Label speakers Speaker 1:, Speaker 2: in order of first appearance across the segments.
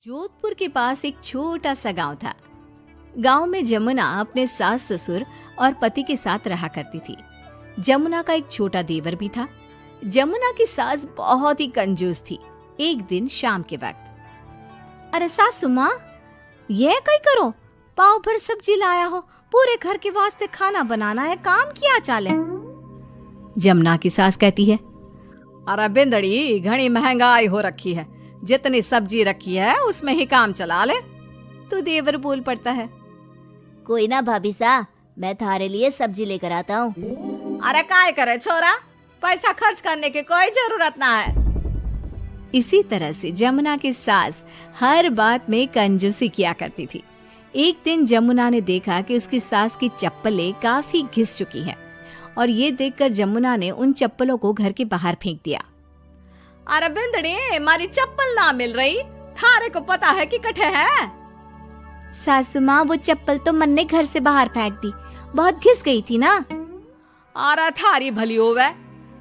Speaker 1: जोधपुर के पास एक छोटा सा गांव था। गांव में जमुना अपने सास ससुर और पति के साथ रहा करती थी। जमुना का एक छोटा देवर भी था। जमुना की सास बहुत ही कंजूस थी। एक दिन शाम के वक्त,
Speaker 2: अरे सासू माँ, ये कई करो, पाव भर सब्जी लाया हो, पूरे घर के वास्ते खाना बनाना है, काम किया चाले।
Speaker 1: जमुना की सास कहती है,
Speaker 3: अरे बिंदड़ी, घनी महंगाई हो रखी है, जितनी सब्जी रखी है उसमें ही काम चला ले।
Speaker 1: तो देवर बोल पड़ता है,
Speaker 2: कोई ना भाभी सा, मैं थारे लिए सब्जी लेकर आता हूँ।
Speaker 3: अरे काय करे छोरा, पैसा खर्च करने की कोई जरूरत ना है।
Speaker 1: इसी तरह से जमुना की सास हर बात में कंजूसी किया करती थी। एक दिन जमुना ने देखा कि उसकी सास की चप्पलें काफी घिस चुकी हैं और ये देखकर जमुना ने उन चप्पलों को घर के बाहर फेंक दिया।
Speaker 3: अरे बिंदड़ी, मारी चप्पल ना मिल रही, थारे को पता है कि कठे है।
Speaker 2: सासू माँ, वो चप्पल तो मन ने घर से बाहर फेंक दी, बहुत घिस गई थी ना।
Speaker 3: अरे थारी भली होवे,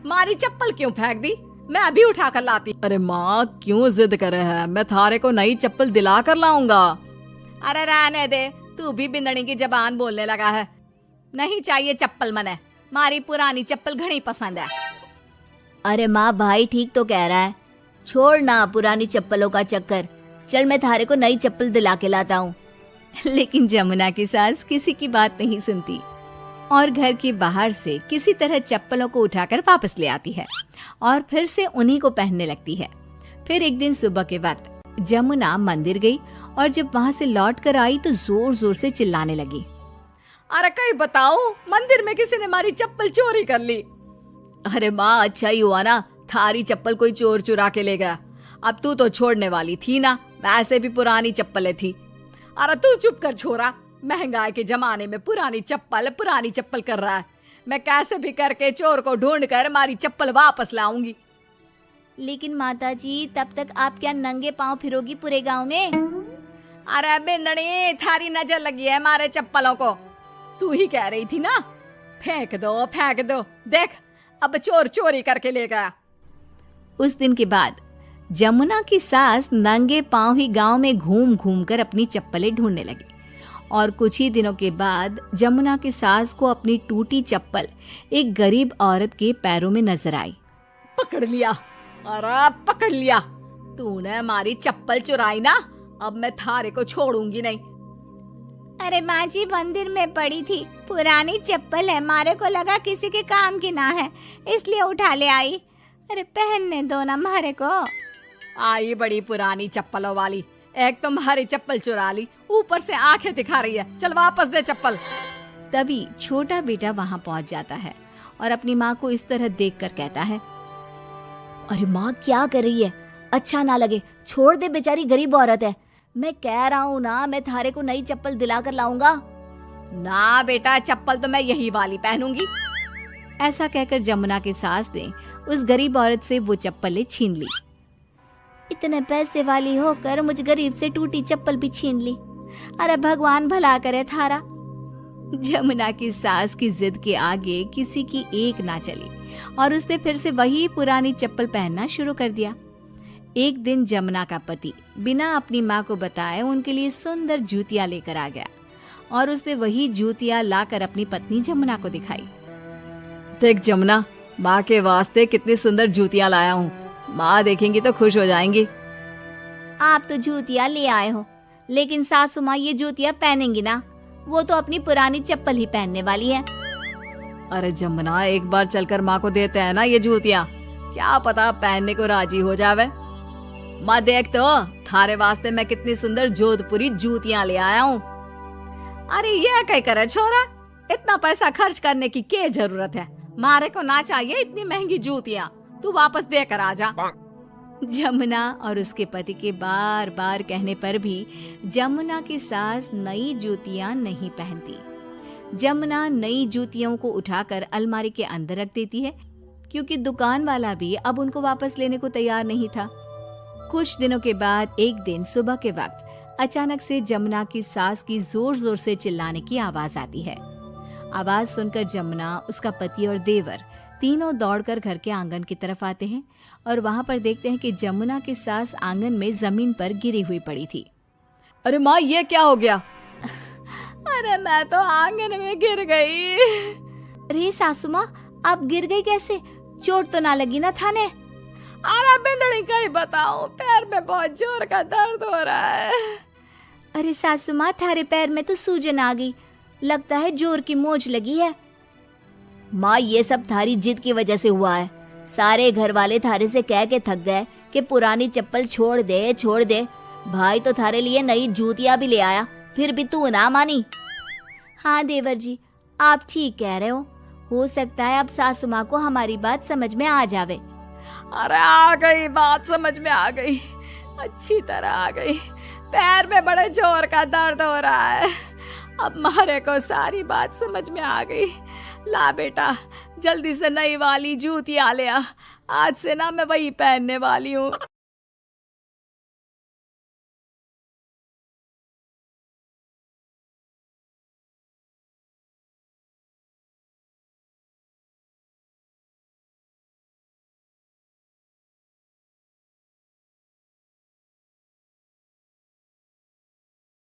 Speaker 3: मारी चप्पल क्यों फेंक दी, मैं अभी उठा कर लाती।
Speaker 4: अरे माँ, क्यों जिद करे है, मैं थारे को नई चप्पल दिला कर लाऊंगा।
Speaker 3: अरे रहने दे, तू भी बिंदड़ी की जबान बोलने लगा है। नहीं चाहिए चप्पल मने, मारी पुरानी चप्पल घनी पसंद है।
Speaker 2: अरे माँ, भाई ठीक तो कह रहा है, छोड़ ना पुरानी चप्पलों का चक्कर, चल मैं थारे को नई चप्पल दिला के लाता हूँ।
Speaker 1: लेकिन जमुना की सास किसी की बात नहीं सुनती और घर के बाहर से किसी तरह चप्पलों को उठाकर वापस ले आती है और फिर से उन्हीं को पहनने लगती है। फिर एक दिन सुबह के वक्त जमुना मंदिर गई और जब वहाँ से लौट कर आई तो जोर जोर से चिल्लाने लगी,
Speaker 3: अरे कहीं बताओ, मंदिर में किसी ने हमारी चप्पल चोरी कर ली।
Speaker 4: अरे माँ, अच्छा ही हुआ ना, थारी चप्पल कोई चोर चुरा के ले गया। अब तू तो छोड़ने वाली थी ना, वैसे भी पुरानी चप्पलें थी।
Speaker 3: अरे तू चुप कर छोरा, महंगाई के जमाने में पुरानी चप्पल कर रहा है। मैं कैसे भी करके चोर को ढूंढ कर हमारी चप्पल वापस लाऊंगी।
Speaker 2: लेकिन माता जी, तब तक आप क्या नंगे पांव फिरोगी पूरे गांव में?
Speaker 3: अरे बिंदड़ी, थारी नजर लगी है हमारे चप्पलों को, तू ही कह रही थी ना, फेंक दो, देख अब चोर चोरी करके ले गया।
Speaker 1: उस दिन के बाद जमुना की सास नंगे पांव ही गांव में घूम घूम कर अपनी चप्पलें ढूंढने लगी और कुछ ही दिनों के बाद जमुना की सास को अपनी टूटी चप्पल एक गरीब औरत के पैरों में नजर आई।
Speaker 3: पकड़ लिया, अरे पकड़ लिया, तूने हमारी चप्पल चुराई ना, अब मैं थारे को छोड़ूंगी नहीं।
Speaker 2: अरे माँ जी, मंदिर में पड़ी थी, पुरानी चप्पल है, मारे को लगा किसी के काम की ना है, इसलिए उठा ले आई। अरे पहनने दो ना मारे को।
Speaker 3: आई बड़ी पुरानी चप्पलों वाली, एक तो हमारी चप्पल चुरा ली, ऊपर से आंखें दिखा रही है, चल वापस दे चप्पल।
Speaker 1: तभी छोटा बेटा वहाँ पहुँच जाता है और अपनी माँ को इस तरह देखकर कहता है,
Speaker 2: अरे माँ, क्या कर रही है, अच्छा ना लगे, छोड़ दे, बेचारी गरीब औरत है। मैं कह रहा हूँ ना, मैं थारे को नई चप्पल दिला कर लाऊंगा।
Speaker 3: ना बेटा, चप्पल तो मैं यही वाली पहनूंगी।
Speaker 1: ऐसा कहकर जमुना की सास ने उस गरीब औरत से वो चप्पलें छीन ली।
Speaker 2: इतने पैसे वाली होकर मुझ गरीब से टूटी चप्पल भी छीन ली। अरे भगवान भला करे थारा।
Speaker 1: जमुना की सास की जिद के आगे किसी की एक ना चली और उसने फिर से वही पुरानी चप्पल पहनना शुरू कर दिया। एक दिन जमुना का पति बिना अपनी माँ को बताए उनके लिए सुंदर जूतियां लेकर आ गया और उसने वही जूतियां लाकर अपनी पत्नी जमुना को दिखाई।
Speaker 4: देख जमुना, माँ के वास्ते कितनी सुंदर जूतियां लाया हूँ, माँ देखेंगी तो खुश हो जाएंगी।
Speaker 2: आप तो जूतियां ले आए हो, लेकिन सासू माँ ये जूतियां पहनेंगी ना, वो तो अपनी पुरानी चप्पल ही पहनने वाली है।
Speaker 4: अरे जमुना, एक बार चलकर माँ को देते हैं ना ये जूतियां, क्या पता पहनने को राजी हो जावे। माँ देख तो, थारे वास्ते मैं कितनी सुंदर जोधपुरी जूतियां ले आया हूँ।
Speaker 3: अरे ये क्या करे छोरा, इतना पैसा खर्च करने की क्या जरूरत है, मारे को ना चाहिए इतनी महंगी जूतियां, तू वापस देकर आ जा।
Speaker 1: जमुना और उसके पति के बार बार कहने पर भी जमुना की सास नई जूतियां नहीं पहनती। जमुना नई जूतियों को उठाकर अलमारी के अंदर रख देती है क्योंकि दुकान वाला भी अब उनको वापस लेने को तैयार नहीं था। कुछ दिनों के बाद एक दिन सुबह के वक्त अचानक से जमुना की सास की जोर जोर से चिल्लाने की आवाज आती है। आवाज सुनकर जमुना, उसका पति और देवर तीनों दौड़कर घर के आंगन की तरफ आते हैं और वहां पर देखते हैं कि जमुना की सास आंगन में जमीन पर गिरी हुई पड़ी थी।
Speaker 4: अरे माँ, ये क्या हो गया?
Speaker 3: अरे मैं तो आंगन में गिर गई।
Speaker 2: अरे सासू माँ, आप गिर गई कैसे? चोट तो ना लगी ना थाने?
Speaker 3: अरे बिंदड़ी कहीं बताओ, पैर में बहुत जोर का दर्द हो रहा है।
Speaker 2: अरे सासू माँ, थारे पैर में तो सूजन आ गई, लगता है जोर की मोच लगी है।
Speaker 1: माँ, ये सब थारी जिद की वजह से हुआ है। सारे घर वाले थारे से कह के थक गए कि पुरानी चप्पल छोड़ दे छोड़ दे। भाई तो थारे लिए नई जूतियां भी ले आया, फिर भी तू ना मानी।
Speaker 2: हाँ देवर जी, आप ठीक कह रहे हो सकता है अब सासू माँ को हमारी बात समझ में आ जावे।
Speaker 3: अरे आ गई, बात समझ में आ गई, अच्छी तरह आ गई। पैर में बड़े जोर का दर्द हो रहा है। अब मारे को सारी बात समझ में आ गई। ला बेटा, जल्दी से नई वाली जूतियां ले आ। आज से ना मैं वही पहनने वाली हूँ।